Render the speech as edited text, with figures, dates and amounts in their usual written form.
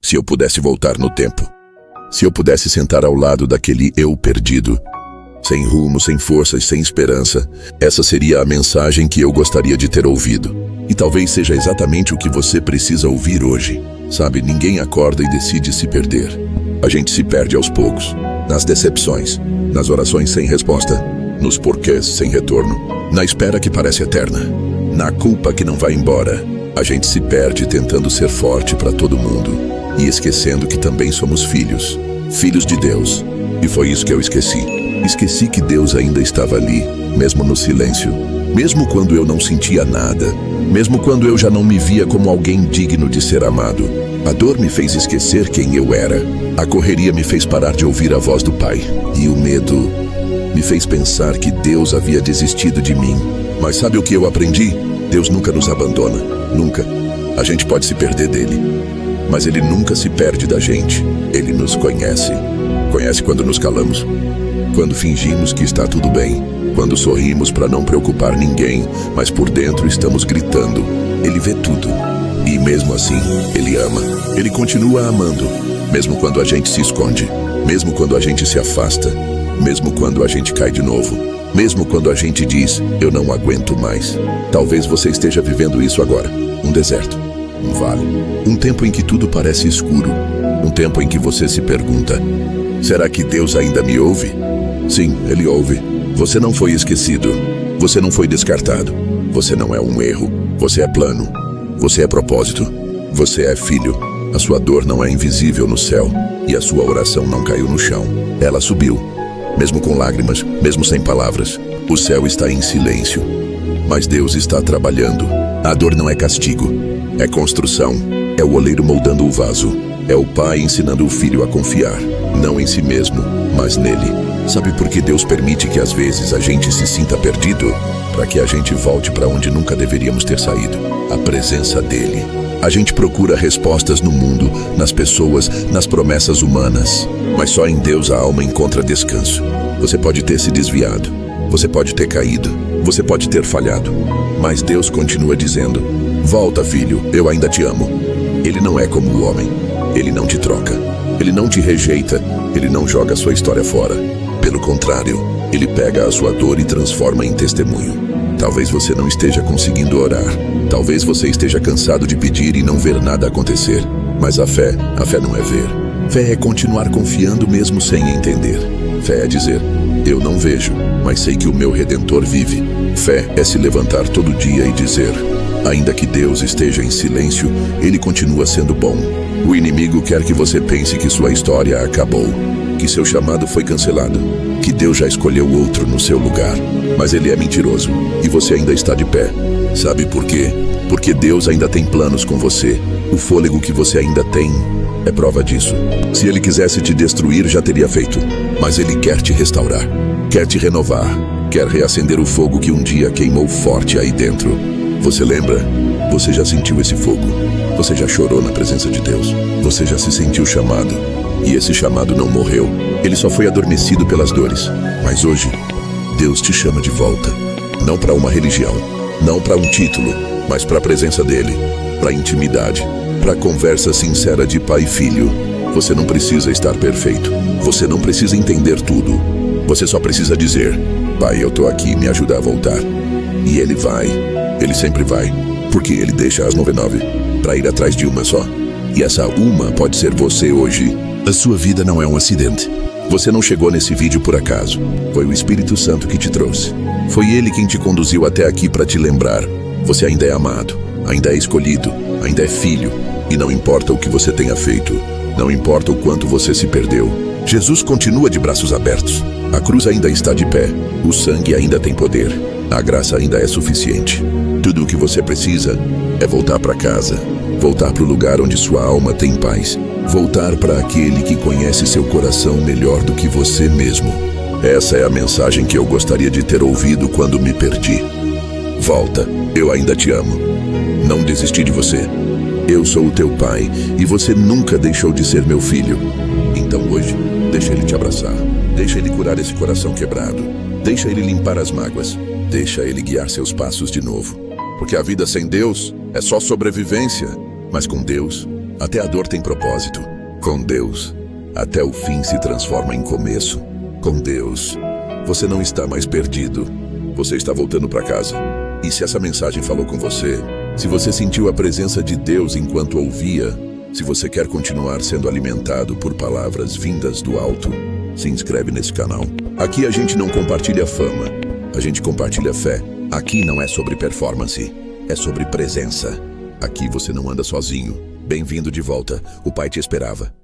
Se eu pudesse voltar no tempo. Se eu pudesse sentar ao lado daquele eu perdido, sem rumo, sem forças, sem esperança, essa seria a mensagem que eu gostaria de ter ouvido. E talvez seja exatamente o que você precisa ouvir hoje. Sabe, ninguém acorda e decide se perder. A gente se perde aos poucos, nas decepções, nas orações sem resposta, nos porquês sem retorno, na espera que parece eterna, na culpa que não vai embora. A gente se perde tentando ser forte para todo mundo e esquecendo que também somos filhos, filhos de Deus. E foi isso que eu esqueci. Esqueci que Deus ainda estava ali, mesmo no silêncio, mesmo quando eu não sentia nada, mesmo quando eu já não me via como alguém digno de ser amado. A dor me fez esquecer quem eu era. A correria me fez parar de ouvir a voz do Pai. E o medo me fez pensar que Deus havia desistido de mim. Mas sabe o que eu aprendi? Deus nunca nos abandona. Nunca. A gente pode se perder dele, mas ele nunca se perde da gente. Ele nos conhece. Conhece quando nos calamos, quando fingimos que está tudo bem, quando sorrimos para não preocupar ninguém, mas por dentro estamos gritando. Ele vê tudo. E mesmo assim, ele ama. Ele continua amando, mesmo quando a gente se esconde, mesmo quando a gente se afasta, mesmo quando a gente cai de novo, mesmo quando a gente diz, eu não aguento mais. Talvez você esteja vivendo isso agora. Um deserto, um vale, um tempo em que tudo parece escuro, um tempo em que você se pergunta, será que Deus ainda me ouve? Sim, Ele ouve. Você não foi esquecido. Você não foi descartado. Você não é um erro. Você é plano. Você é propósito. Você é filho. A sua dor não é invisível no céu. E a sua oração não caiu no chão. Ela subiu. Mesmo com lágrimas, mesmo sem palavras. O céu está em silêncio. Mas Deus está trabalhando. A dor não é castigo. É construção. É o oleiro moldando o vaso. É o pai ensinando o filho a confiar. Não em si mesmo, mas nele. Sabe por que Deus permite que às vezes a gente se sinta perdido? Para que a gente volte para onde nunca deveríamos ter saído. A presença dele. A gente procura respostas no mundo, nas pessoas, nas promessas humanas. Mas só em Deus a alma encontra descanso. Você pode ter se desviado. Você pode ter caído. Você pode ter falhado. Mas Deus continua dizendo, volta, filho, eu ainda te amo. Ele não é como o homem. Ele não te troca. Ele não te rejeita. Ele não joga sua história fora. Pelo contrário, ele pega a sua dor e transforma em testemunho. Talvez você não esteja conseguindo orar. Talvez você esteja cansado de pedir e não ver nada acontecer. Mas a fé não é ver. Fé é continuar confiando mesmo sem entender. Fé é dizer, eu não vejo, mas sei que o meu Redentor vive. Fé é se levantar todo dia e dizer, ainda que Deus esteja em silêncio, Ele continua sendo bom. O inimigo quer que você pense que sua história acabou, que seu chamado foi cancelado, que Deus já escolheu outro no seu lugar. Mas ele é mentiroso, e você ainda está de pé. Sabe por quê? Porque Deus ainda tem planos com você. O fôlego que você ainda tem é prova disso. Se Ele quisesse te destruir, já teria feito. Mas Ele quer te restaurar, quer te renovar, quer reacender o fogo que um dia queimou forte aí dentro. Você lembra? Você já sentiu esse fogo. Você já chorou na presença de Deus. Você já se sentiu chamado. E esse chamado não morreu. Ele só foi adormecido pelas dores. Mas hoje, Deus te chama de volta. Não para uma religião, não para um título, mas para a presença dele, para a intimidade, para a conversa sincera de pai e filho. Você não precisa estar perfeito. Você não precisa entender tudo. Você só precisa dizer, Pai, eu tô aqui, me ajuda a voltar. E Ele vai. Ele sempre vai. Porque Ele deixa as 99 para ir atrás de uma só. E essa uma pode ser você hoje. A sua vida não é um acidente. Você não chegou nesse vídeo por acaso. Foi o Espírito Santo que te trouxe. Foi Ele quem te conduziu até aqui para te lembrar. Você ainda é amado, ainda é escolhido, ainda é filho. E não importa o que você tenha feito. Não importa o quanto você se perdeu. Jesus continua de braços abertos. A cruz ainda está de pé. O sangue ainda tem poder. A graça ainda é suficiente. Tudo o que você precisa é voltar para casa. Voltar para o lugar onde sua alma tem paz. Voltar para aquele que conhece seu coração melhor do que você mesmo. Essa é a mensagem que eu gostaria de ter ouvido quando me perdi. Volta, eu ainda te amo. Não desisti de você. Eu sou o teu pai e você nunca deixou de ser meu filho. Então hoje, deixa Ele te abraçar. Deixa Ele curar esse coração quebrado. Deixa Ele limpar as mágoas. Deixa Ele guiar seus passos de novo. Porque a vida sem Deus é só sobrevivência. Mas com Deus, Até a dor tem propósito. Com Deus, até o fim se transforma em começo. Com Deus, você não está mais perdido. Você está voltando para casa. E se essa mensagem falou com você, se você sentiu a presença de Deus enquanto ouvia, se você quer continuar sendo alimentado por palavras vindas do alto, se inscreve nesse canal. Aqui a gente não compartilha fama, a gente compartilha fé. Aqui não é sobre performance, é sobre presença. Aqui você não anda sozinho. Bem-vindo de volta, o Pai te esperava.